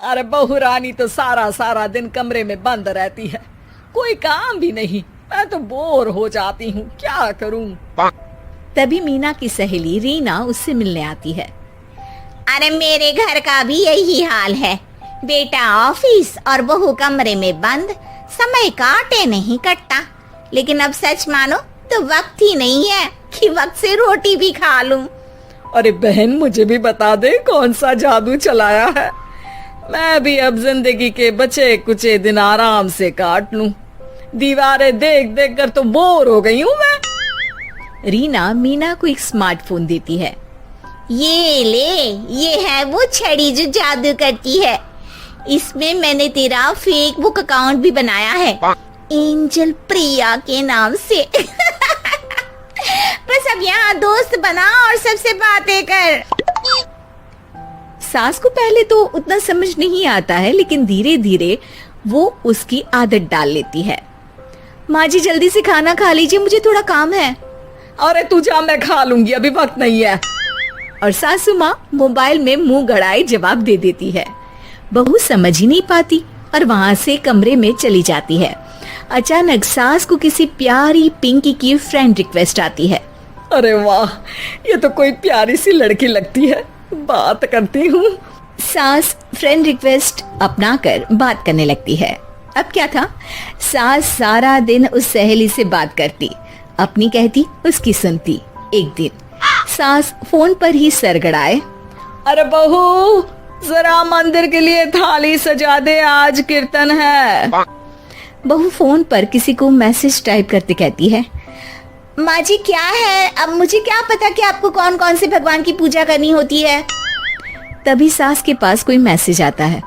अरे बहू रानी तो सारा सारा दिन कमरे में बंद रहती है, कोई काम भी नहीं। मैं तो बोर हो जाती हूँ, क्या करूँ। तभी मीना की सहेली रीना उससे मिलने आती है। अरे मेरे घर का भी यही हाल है, बेटा ऑफिस और बहू कमरे में बंद, समय काटे नहीं कटता। लेकिन अब सच मानो तो वक्त ही नहीं है कि वक्त से रोटी भी खा लूं। अरे बहन, मुझे भी बता दे कौन सा जादू चलाया है, मैं भी अब जिंदगी के बचे कुचे दिन आराम से काट लूं। दीवारें देख देख कर तो बोर हो गई हूँ मैं। रीना मीना को एक स्मार्टफोन देती है। ये ले, ये है वो छड़ी जो जादू करती है। इसमें मैंने तेरा फेसबुक अकाउंट भी बनाया है, एंजल प्रिया के नाम से। बस अब यहाँ दोस्त बना और सबसे बातें कर। सास को पहले तो उतना समझ नहीं आता है, लेकिन धीरे धीरे वो उसकी आदत डाल लेती है। माँ जी जल्दी से खाना खा लीजिए, मुझे थोड़ा काम है। अरे तू जा, मैं खा लूंगी, अभी वक्त नहीं है। और सासू माँ मोबाइल में मुंह गड़ाए जवाब दे देती है। बहू समझ ही नहीं पाती और वहाँ से कमरे में चली जाती है। अचानक सास को किसी प्यारी पिंकी की फ्रेंड रिक्वेस्ट आती है। अरे वाह, ये तो कोई प्यारी सी लड़की लगती है, बात करती हूँ। सास फ्रेंड रिक्वेस्ट अपनाकर बात करने लगती है। अब क्या था, सास सारा दिन उस सहेली से बात करती, अपनी कहती उसकी सुनती। एक दिन सास फोन पर ही सरगड़ाए, अरे बहू जरा मंदिर के लिए थाली सजा दे, आज कीर्तन है। बहू फोन पर किसी को मैसेज टाइप करते कहती है, माँ जी क्या है, अब मुझे क्या पता कि आपको कौन कौन से भगवान की पूजा करनी होती है। तभी सास के पास कोई मैसेज आता है।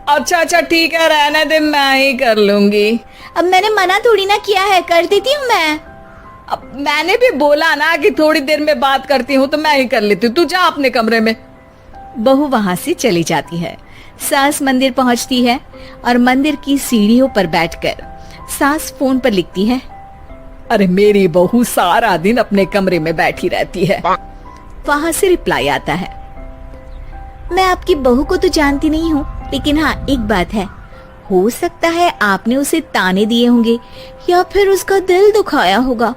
अच्छा अच्छा ठीक है, रहने दे, मैं ही कर लूंगी। अब मैंने मना थोड़ी ना किया है, कर देती हूँ मैं। अब मैंने भी बोला ना कि थोड़ी देर में बात करती हूँ, तो मैं ही कर लेती हूँ, तू जा अपने कमरे में। बहू वहां से चली जाती है। सास मंदिर पहुंचती है और मंदिर की सीढ़ियों पर बैठकर सास फोन पर लिखती है, अरे मेरी बहू सारा दिन अपने कमरे में बैठी रहती है। वहां से रिप्लाई आता है, मैं आपकी बहू को तो जानती नहीं हूँ, लेकिन हाँ एक बात है, हो सकता है आपने उसे ताने दिए होंगे या फिर उसका दिल दुखाया होगा।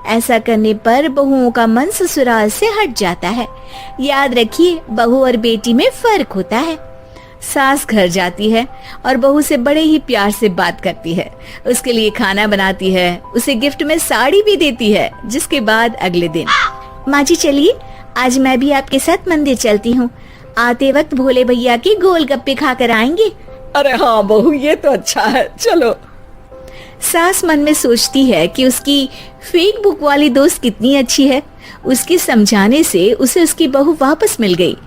ऐसा करने पर बहुओं का मन ससुराल से हट जाता है। याद रखिए, बहू और बेटी में फर्क होता है। सास घर जाती है और बहू से बड़े ही प्यार से बात करती है, उसके लिए खाना बनाती है, उसे गिफ्ट में साड़ी भी देती है। जिसके बाद अगले दिन, माँ जी चलिए आज मैं भी आपके साथ मंदिर चलती हूँ, आते वक्त भोले भैया के गोलगप्पे खाकर आएंगे। अरे हाँ बहू, ये तो अच्छा है, चलो। सास मन में सोचती है कि उसकी फेसबुक वाली दोस्त कितनी अच्छी है, उसके समझाने से उसे उसकी बहू वापस मिल गई।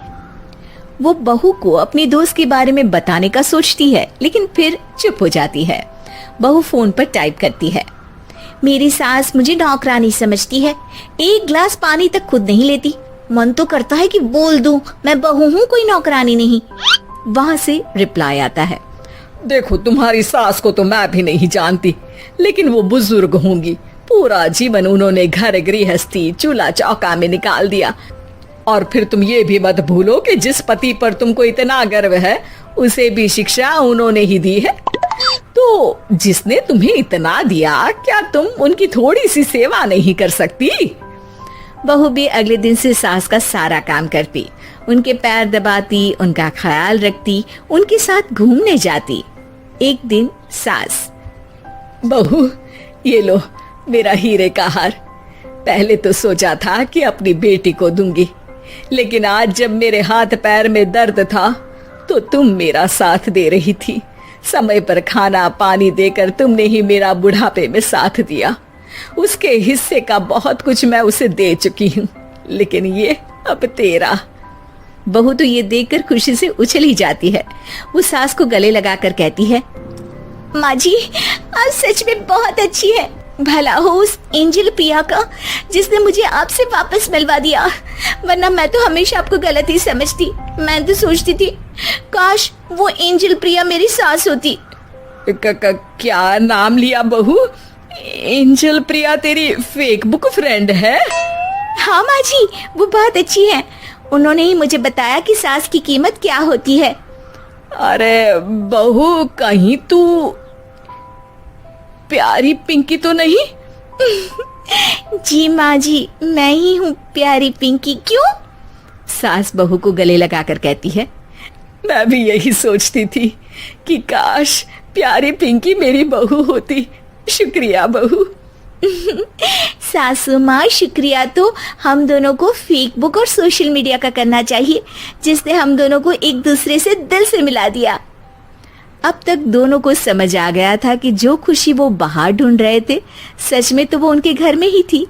वो बहू को अपनी दोस्त के बारे में बताने का सोचती है, लेकिन फिर चुप हो जाती है। बहू फोन पर टाइप करती है, मेरी सास मुझे नौकरानी समझती है, एक गिलास पानी तक खुद नहीं लेती। मन तो करता है कि बोल दूं, मैं बहू हूँ, कोई नौकरानी नहीं। वहाँ से रिप्लाई आता है, देखो तुम्हारी सास को तो मैं भी नहीं जानती, लेकिन वो बुजुर्ग होंगी, पूरा जीवन उन्होंने घर गृहस्थी चूल्हा चौका में निकाल दिया। और फिर तुम ये भी मत भूलो कि जिस पति पर तुमको इतना गर्व है, उसे भी शिक्षा उन्होंने ही दी है। तो जिसने तुम्हें इतना दिया, क्या तुम उनकी थोड़ी सी सेवा नहीं कर सकती? बहू भी अगले दिन से सास का सारा काम करती, उनके पैर दबाती, उनका ख्याल रखती, उनके साथ घूमने जाती। एक दिन सास, बहू ये लो मेरा हीरे का हार, पहले तो सोचा था कि अपनी बेटी को दूंगी, लेकिन आज जब मेरे हाथ पैर में दर्द था तो तुम मेरा साथ दे रही थी। समय पर खाना पानी देकर तुमने ही मेरा बुढ़ापे में साथ दिया। उसके हिस्से का बहुत कुछ मैं उसे दे चुकी हूँ, लेकिन ये अब तेरा। बहू तो ये देखकर खुशी से उछल ही जाती है। वो सास को गले लगाकर कहती है, माँ जी आप सच में बहुत अच्छी है, भला हो उस एंजल प्रिया का जिसने मुझे आपसे वापस मिलवा दिया, वरना मैं तो हमेशा आपको गलत ही समझती। मैं तो सोचती थी काश वो एंजल प्रिया मेरी सास होती। क्या नाम लिया बहू? एंजल प्रिया तेरी फेसबुक फ्रेंड है? हाँ माँ जी, वो बहुत अच्छी है, उन्होंने ही मुझे बताया कि सास की कीमत क्या होती है। अरे बहू, कहीं तू प्यारी पिंकी तो नहीं? जी माँ जी, मैं ही हूँ प्यारी पिंकी। क्यों? सास बहू को गले लगाकर कहती है। मैं भी यही सोचती थी कि काश प्यारी पिंकी मेरी बहू होती। शुक्रिया बहू। सासू माँ, शुक्रिया तो हम दोनों को फेसबुक और सोशल मीडिया का करना चाहिए, जिसने हम दोनों को एक दूसरे से दिल से मिला दिया। अब तक दोनों को समझ आ गया था कि जो खुशी वो बाहर ढूंढ रहे थे, सच में तो वो उनके घर में ही थी।